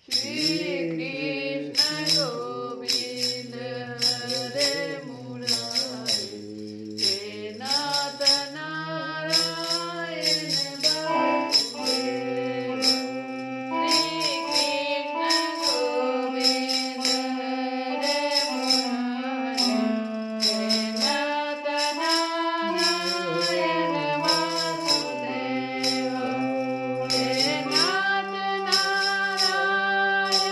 श्री कृष्ण गोविंद हरे मुरारी हे नाथ नारायण वासुदेव श्री कृष्ण गोविंद हरे मुरारी हे नाथ नारायण वासुदेव हे नाथ नारायण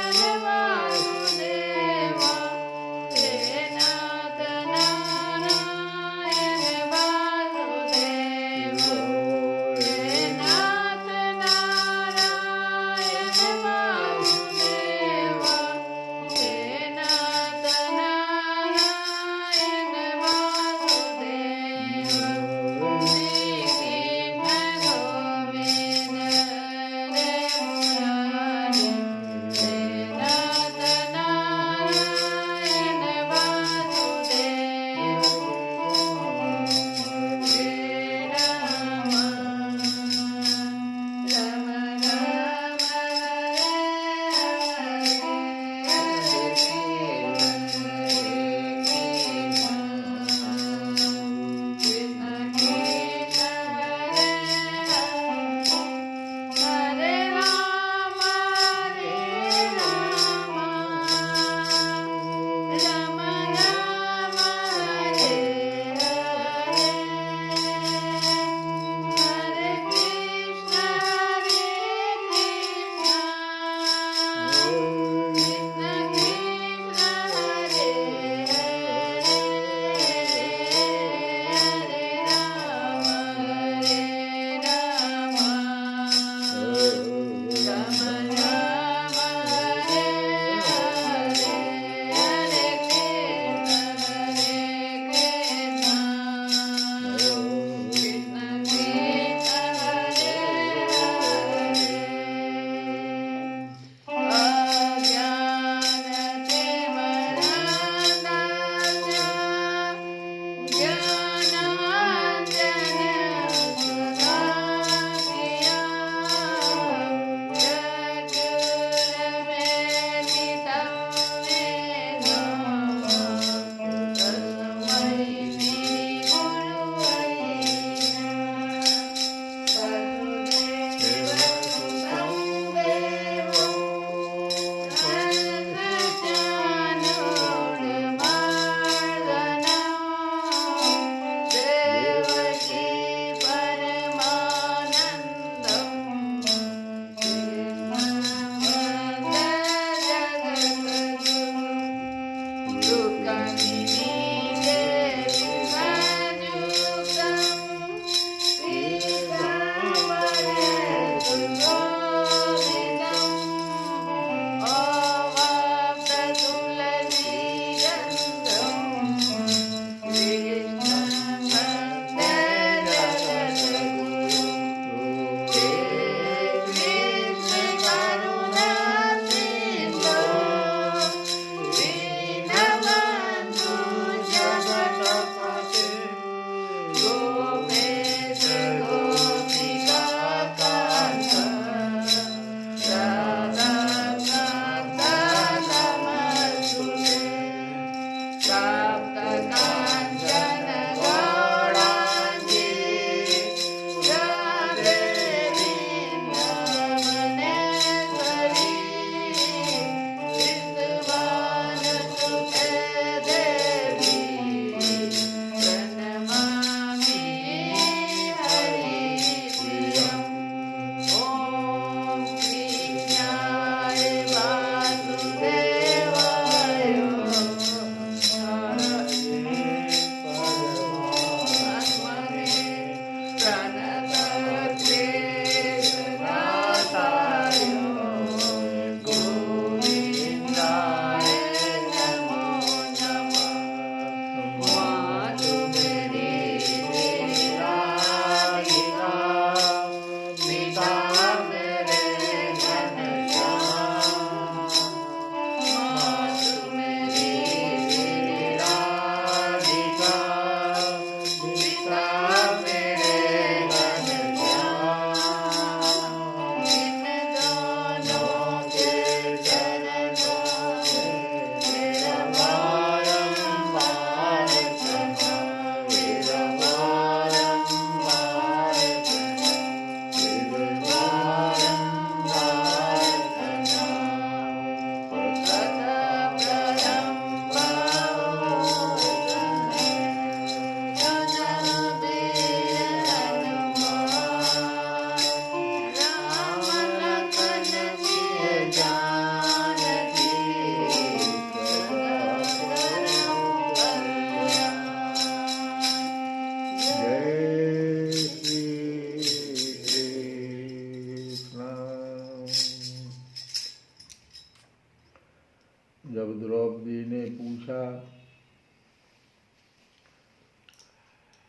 जब द्रौपदी ने पूछा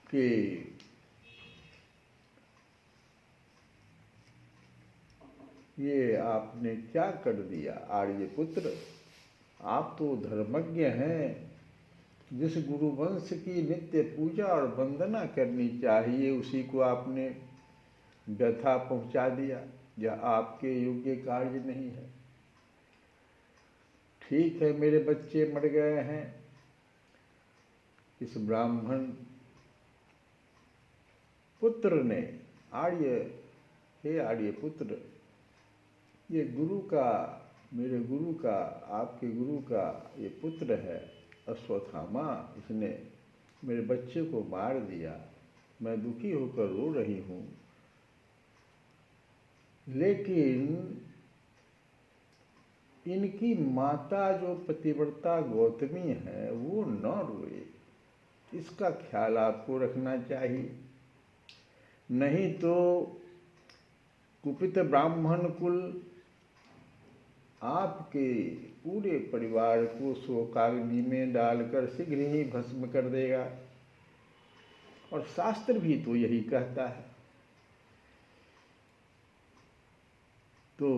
कि ये आपने क्या कर दिया आर्यपुत्र, आप तो धर्मज्ञ हैं, जिस गुरु वंश की नित्य पूजा और वंदना करनी चाहिए उसी को आपने व्यथा पहुंचा दिया। यह आपके योग्य कार्य नहीं है। ठीक है, मेरे बच्चे मर गए हैं, इस ब्राह्मण पुत्र ने हे आर्य पुत्र, ये गुरु का, मेरे गुरु का, आपके गुरु का ये पुत्र है अश्वत्थामा, इसने मेरे बच्चे को मार दिया। मैं दुखी होकर रो रही हूँ, लेकिन इनकी माता जो पतिव्रता गौतमी है वो न रोए, इसका ख्याल आपको रखना चाहिए। नहीं तो कुपित ब्राह्मण कुल आपके पूरे परिवार को शोकाग्नि में डालकर शीघ्र ही भस्म कर देगा। और शास्त्र भी तो यही कहता है। तो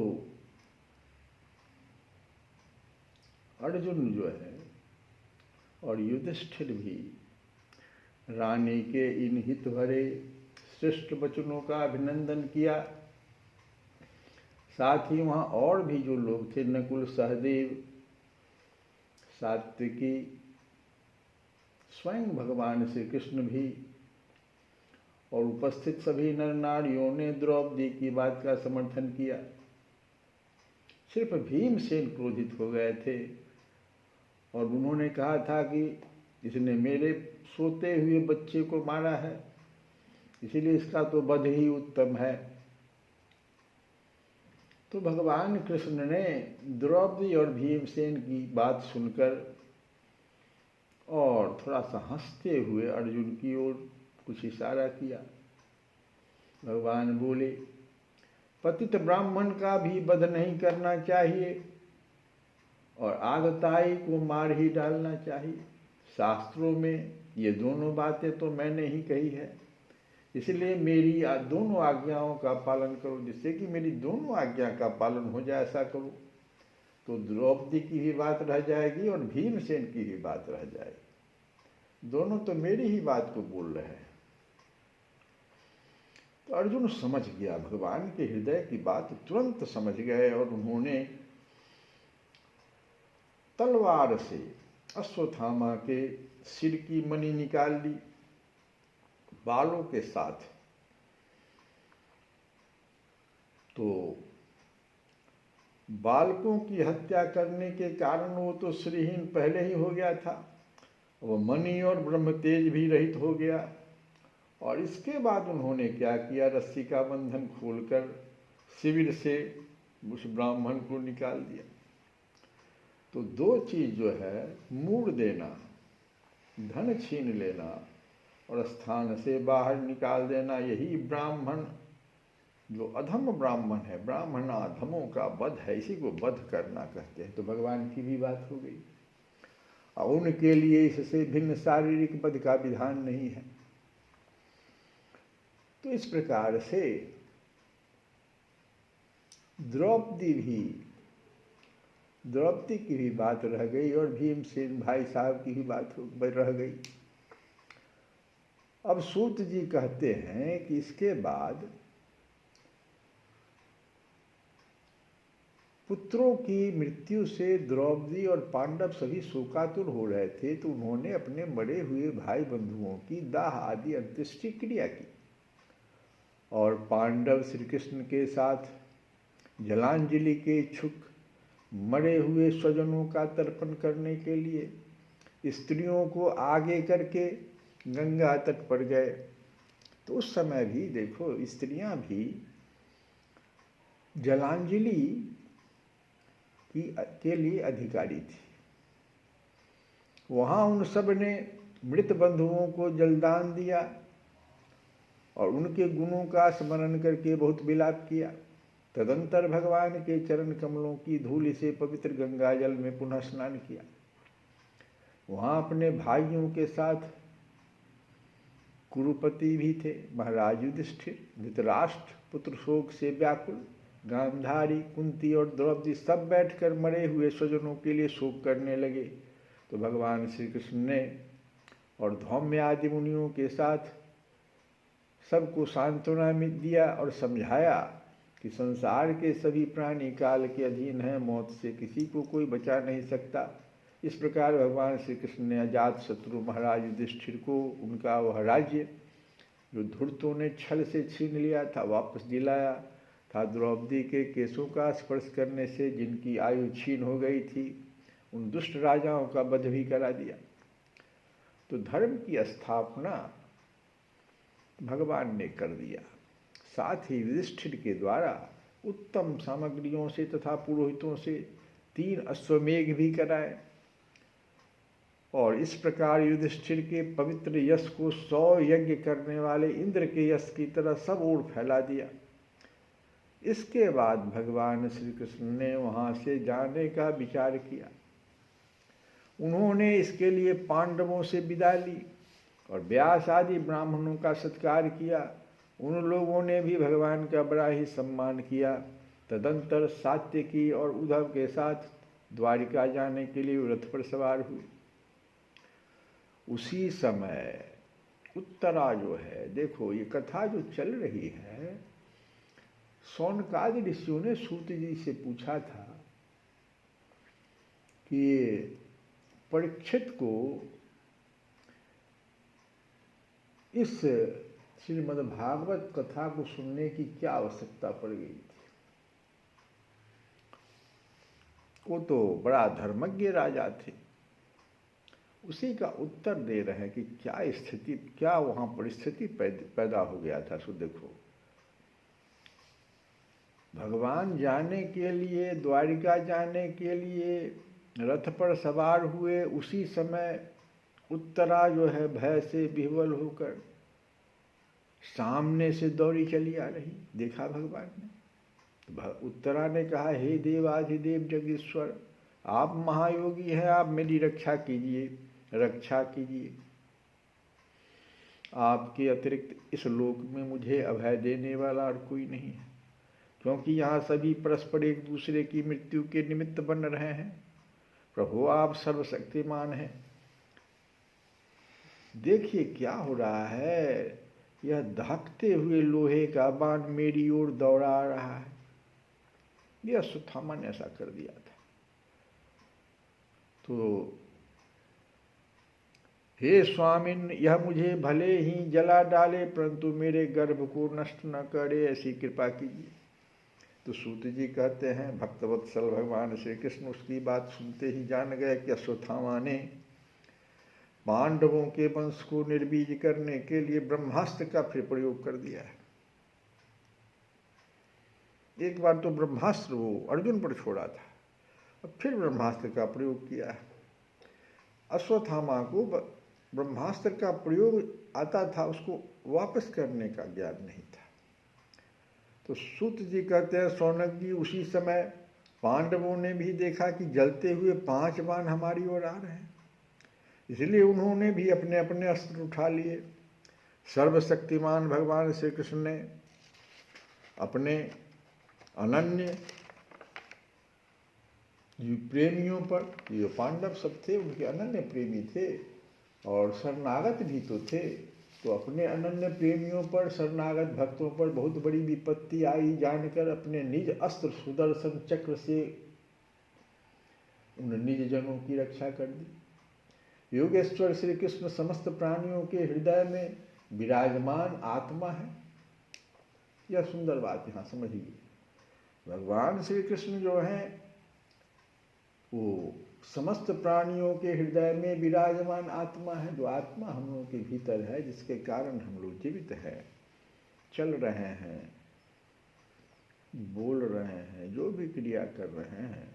अर्जुन जो है और युधिष्ठिर भी रानी के इन हित भरे श्रेष्ठ वचनों का अभिनंदन किया। साथ ही वहाँ और भी जो लोग थे, नकुल, सहदेव, सात्विकी, स्वयं भगवान श्री कृष्ण भी, और उपस्थित सभी नर नारियों ने द्रौपदी की बात का समर्थन किया। सिर्फ भीमसेन क्रोधित हो गए थे और उन्होंने कहा था कि इसने मेरे सोते हुए बच्चे को मारा है, इसीलिए इसका तो वध ही उत्तम है। तो भगवान कृष्ण ने द्रौपदी और भीमसेन की बात सुनकर और थोड़ा सा हंसते हुए अर्जुन की ओर कुछ इशारा किया। भगवान बोले, पतित ब्राह्मण का भी वध नहीं करना चाहिए और आगताई को मार ही डालना चाहिए। शास्त्रों में ये दोनों बातें तो मैंने ही कही है, इसलिए मेरी दोनों आज्ञाओं का पालन करो, जिससे कि मेरी दोनों आज्ञा का पालन हो जाए, ऐसा करो। तो द्रौपदी की भी बात रह जाएगी और भीमसेन की भी बात रह जाएगी, दोनों तो मेरी ही बात को बोल रहे हैं। तो अर्जुन समझ गया, भगवान के हृदय की बात तुरंत समझ गए और उन्होंने तलवार से अश्वत्थामा के सिर की मणि निकाल ली बालों के साथ। तो बालकों की हत्या करने के कारण वो तो श्रीहीन पहले ही हो गया था, वो मणि और ब्रह्म तेज भी रहित हो गया। और इसके बाद उन्होंने क्या किया, रस्सी का बंधन खोलकर शिविर से उस ब्राह्मण को निकाल दिया। तो दो चीज जो है, मूड़ देना, धन छीन लेना और स्थान से बाहर निकाल देना, यही ब्राह्मण जो अधम ब्राह्मण है, ब्राह्मणाधमों का वध है, इसी को वध करना कहते हैं। तो भगवान की भी बात हो गई और उनके लिए इससे भिन्न शारीरिक वध का विधान नहीं है। तो इस प्रकार से द्रौपदी की भी बात रह गई और भीमसेन भाई साहब की भी बात रह गई। अब सूत जी कहते हैं कि इसके बाद पुत्रों की मृत्यु से द्रौपदी और पांडव सभी शोकातुर हो रहे थे, तो उन्होंने अपने मरे हुए भाई बंधुओं की दाह आदि अंत्येष्टि क्रिया की और पांडव श्री कृष्ण के साथ जलांजलि के इच्छुक मरे हुए स्वजनों का तर्पण करने के लिए स्त्रियों को आगे करके गंगा तट पर गए। तो उस समय भी देखो, स्त्रियां भी जलांजलि के लिए अधिकारी थी। वहाँ उन सब ने मृत बंधुओं को जलदान दिया और उनके गुणों का स्मरण करके बहुत विलाप किया तदंतर भगवान के चरण कमलों की धूलि से पवित्र गंगा जल में पुनः स्नान किया। वहाँ अपने भाइयों के साथ कुरुपति भी थे, महाराज युधिष्ठिर, धृतराष्ट्र पुत्र शोक से व्याकुल, गांधारी, कुंती और द्रौपदी सब बैठकर मरे हुए स्वजनों के लिए शोक करने लगे। तो भगवान श्री कृष्ण ने और धौम्य आदि मुनियों के साथ सबको सांत्वना में दिया और समझाया कि संसार के सभी प्राणी काल के अधीन हैं, मौत से किसी को कोई बचा नहीं सकता। इस प्रकार भगवान श्री कृष्ण ने अजात शत्रु महाराज युधिष्ठिर को उनका वह राज्य जो धूर्तों ने छल से छीन लिया था वापस दिलाया था। द्रौपदी के केशों का स्पर्श करने से जिनकी आयु छीन हो गई थी, उन दुष्ट राजाओं का वध भी करा दिया। तो धर्म की स्थापना भगवान ने कर दिया। साथ ही युधिष्ठिर के द्वारा उत्तम सामग्रियों से तथा पुरोहितों से 3 अश्वमेघ भी कराए और इस प्रकार युधिष्ठिर के पवित्र यश को 100 यज्ञ करने वाले इंद्र के यश की तरह सब ओर फैला दिया। इसके बाद भगवान श्री कृष्ण ने वहाँ से जाने का विचार किया। उन्होंने इसके लिए पांडवों से विदा ली और व्यास आदि ब्राह्मणों का सत्कार किया। उन लोगों ने भी भगवान का बड़ा ही सम्मान किया। तदंतर सात्यकी और उद्धव के साथ द्वारिका जाने के लिए रथ पर सवार हुए। उसी समय उत्तरा जो है, देखो ये कथा जो चल रही है, शौनकादि ऋषियों ने सूत जी से पूछा था कि परीक्षित को इस श्रीमद्भागवत कथा को सुनने की क्या आवश्यकता पड़ गई थी। वो तो बड़ा धर्मज्ञ राजा थे। उसी का उत्तर दे रहे हैं कि क्या स्थिति, क्या वहाँ परिस्थिति पैदा हो गया था। सो देखो, भगवान जाने के लिए, द्वारिका जाने के लिए रथ पर सवार हुए। उसी समय उत्तरा जो है भय से विह्वल होकर सामने से दौड़ी चली आ रही। देखा भगवान ने, तो उत्तरा ने कहा, हे देवाधिदेव जगदीश्वर, आप महायोगी हैं, आप मेरी रक्षा कीजिए, रक्षा कीजिए। आपके अतिरिक्त इस लोक में मुझे अभय देने वाला और कोई नहीं है, क्योंकि यहाँ सभी परस्पर एक दूसरे की मृत्यु के निमित्त बन रहे हैं। प्रभु आप सर्वशक्तिमान हैं। देखिए क्या हो रहा है, यह दहकते हुए लोहे का बाण मेरी ओर दौड़ा रहा है। यह अश्वत्थामा ने ऐसा कर दिया था। तो हे स्वामिन, यह मुझे भले ही जला डाले परंतु मेरे गर्भ को नष्ट न करे, ऐसी कृपा कीजिए। तो सूत जी कहते हैं, भक्तवत्सल भगवान श्री कृष्ण उसकी बात सुनते ही जान गए कि अश्वत्थामा ने पांडवों के वंश को निर्बीज करने के लिए ब्रह्मास्त्र का फिर प्रयोग कर दिया है। एक बार तो ब्रह्मास्त्र वो अर्जुन पर छोड़ा था, अब फिर ब्रह्मास्त्र का प्रयोग किया है। अश्वत्थामा को ब्रह्मास्त्र का प्रयोग आता था, उसको वापस करने का ज्ञान नहीं था। तो सूत जी कहते हैं, शौनक जी, उसी समय पांडवों ने भी देखा कि जलते हुए 5 बाण हमारी ओर आ रहे हैं, इसलिए उन्होंने भी अपने अपने अस्त्र उठा लिए। सर्वशक्तिमान भगवान श्री कृष्ण ने अपने अनन्य प्रेमियों पर, ये पांडव सब थे उनके अनन्य प्रेमी थे और शरणागत भी तो थे, तो अपने अनन्य प्रेमियों पर, शरणागत भक्तों पर बहुत बड़ी विपत्ति आई जानकर अपने निज अस्त्र सुदर्शन चक्र से उन निज जनों की रक्षा कर दी। योगेश्वर श्री कृष्ण समस्त प्राणियों के हृदय में विराजमान आत्मा है। यह सुंदर बात यहाँ समझिए। भगवान श्री कृष्ण जो हैं वो समस्त प्राणियों के हृदय में विराजमान आत्मा है, जो आत्मा हम लोगों के भीतर है, जिसके कारण हम लोग जीवित हैं, चल रहे हैं, बोल रहे हैं, जो भी क्रिया कर रहे हैं।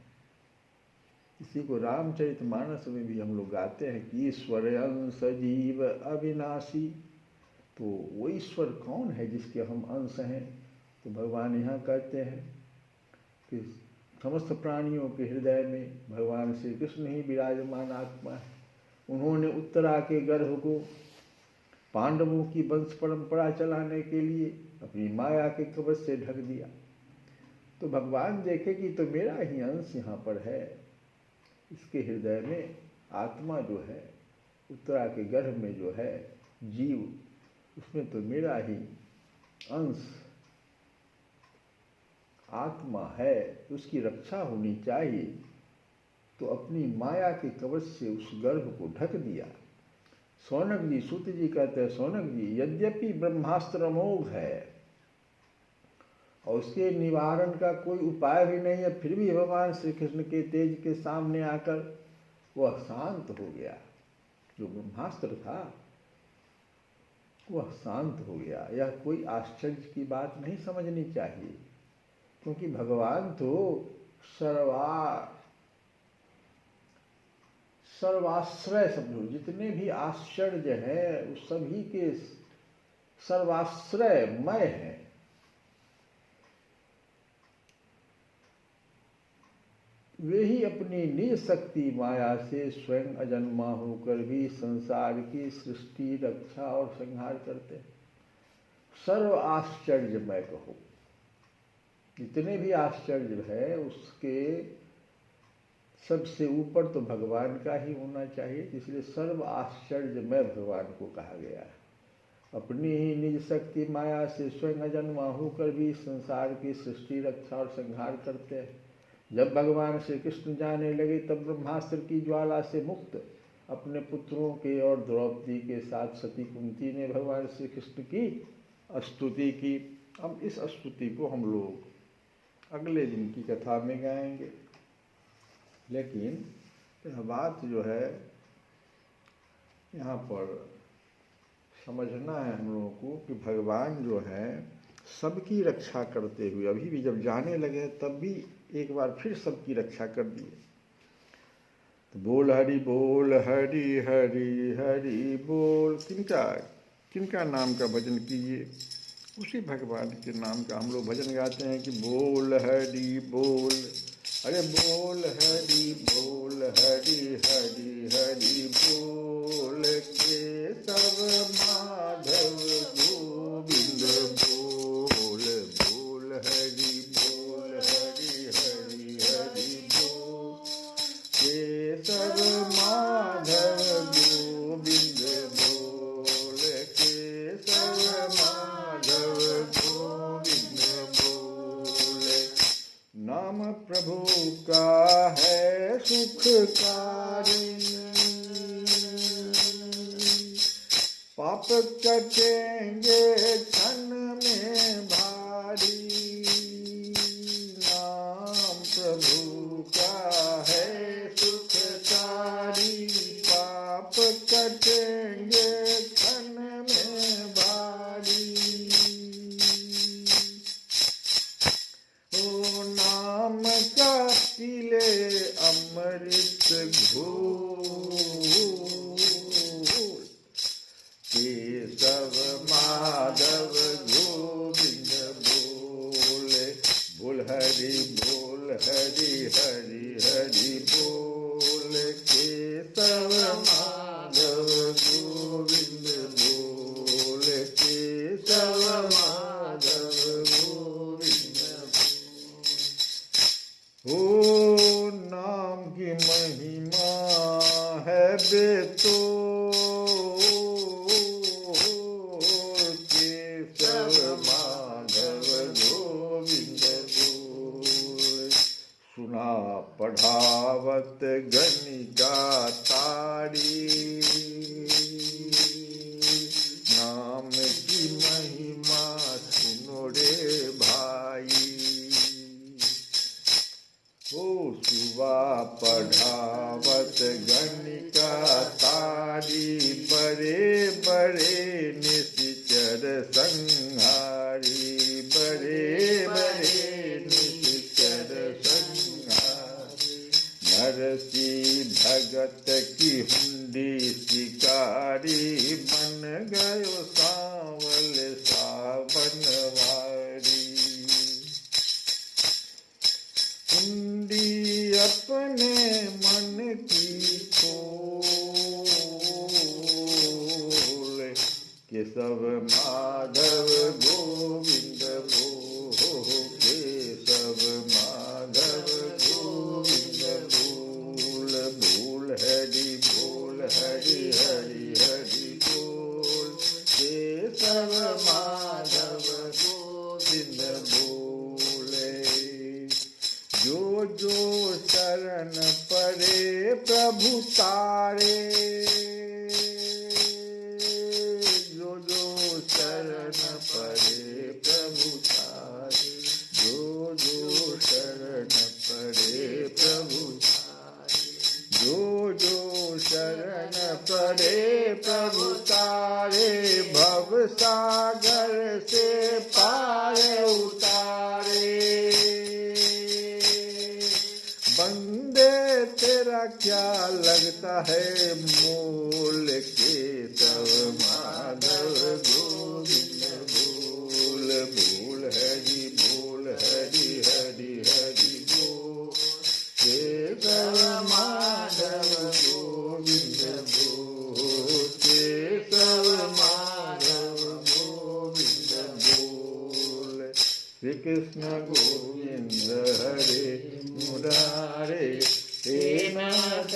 इसी को रामचरितमानस में भी हम लोग गाते हैं कि ईश्वर अंश जीव अविनाशी। तो वो ईश्वर कौन है जिसके हम अंश हैं? तो भगवान यहाँ कहते हैं कि समस्त प्राणियों के हृदय में भगवान श्री कृष्ण ही विराजमान आत्मा है। उन्होंने उत्तरा के गर्भ को पांडवों की वंश परंपरा चलाने के लिए अपनी माया के कवच से ढक दिया। तो भगवान देखे कि तो मेरा ही अंश यहाँ पर है। इसके हृदय में आत्मा जो है, उत्तरा के गर्भ में जो है जीव, उसमें तो मेरा ही अंश आत्मा है, उसकी रक्षा होनी चाहिए। तो अपनी माया के कवच से उस गर्भ को ढक दिया। शौनक जी, सूत जी कहते हैं, शौनक जी, यद्यपि ब्रह्मास्त्र अमोघ है और उसके निवारण का कोई उपाय भी नहीं है, फिर भी भगवान श्री कृष्ण के तेज के सामने आकर वह शांत हो गया। जो ब्रह्मास्त्र था वह शांत हो गया। यह कोई आश्चर्य की बात नहीं समझनी चाहिए, क्योंकि भगवान तो सर्वाश्रय समझो, जितने भी आश्चर्य हैं उस सभी के सर्वाश्रयमय है। वे ही अपनी निज शक्ति माया से स्वयं अजन्मा होकर भी संसार की सृष्टि, रक्षा और संहार करते हैं। सर्व आश्चर्यमय कहो, जितने भी आश्चर्य है उसके सबसे ऊपर तो भगवान का ही होना चाहिए, इसलिए सर्व आश्चर्यमय भगवान को कहा गया है। अपनी ही निज शक्ति माया से स्वयं अजन्मा होकर भी संसार की सृष्टि, रक्षा और संहार करते हैं। जब भगवान श्री कृष्ण जाने लगे तब ब्रह्मास्त्र की ज्वाला से मुक्त अपने पुत्रों के और द्रौपदी के साथ सती कुंती ने भगवान श्री कृष्ण की स्तुति की। अब इस स्तुति को हम लोग अगले दिन की कथा में गाएंगे। लेकिन यह बात जो है यहाँ पर समझना है हम लोगों को कि भगवान जो है सबकी रक्षा करते हुए, अभी भी जब जाने लगे तब भी एक बार फिर सबकी रक्षा कर दिए। तो बोल हरि हरि हरि बोल। किनका नाम का भजन कीजिए, उसी भगवान के नाम का हम लोग भजन गाते हैं कि बोल हरि बोल, अरे बोल हरि हरि हरि बोल, केशव माधव गोविंद बोल, बोल हरि हरि हरि बोल, केशव माधव गोविंद बोल, केशव माधव गोविंद बोल। नाम प्रभु का है सुखकारी, पाप कटेंगे क्षण में भारी। नाम प्रभु का है सुखकारी, पाप कटेंगे क्षण में भारी। ओ नाम का पीले अमृत घोल, केशव माधव गोविंद बोले। बोल हरि हरि हरि बोल, केशव माधव गोविंद बोल, केशव माधव गोविंद बोल। ओ नाम की महिमा है बेतो, पढ़ावत गणिका तारी। नाम की महिमा सुनो रे भाई, ओ सुबह पढ़ावत गणिका तारी। बड़े बड़े निश्चर संहारी, बड़े बड़े निश्चर संहारी। नरसी भगत की हुंडी शिकारी, बन गयो सांवल सावन वारी। अपने मन की खोल, केशव माधव गोविंद बोल, केशव माधव गोविंद बोल, बोल हरि हरि हरि बोल, केशव माधव गोविंद बोले। जो जो शरण पड़े प्रभु तारे, जो जो शरण पड़े प्रभु तारे, जो जो शरण पड़े प्रभु तारे, जो जो शरण पड़े प्रभु तारे, भव सागर से पार उतारे। बंदे तेरा क्या लगता है मोल, केशव माधव गोविंद बोल, बोल हरि हरि हरि बोल, केशव माधव गोविंद बोल, केशव माधव गोविंद बोल। श्री कृष्ण गोविंद हरे मुरारे, हे नाथ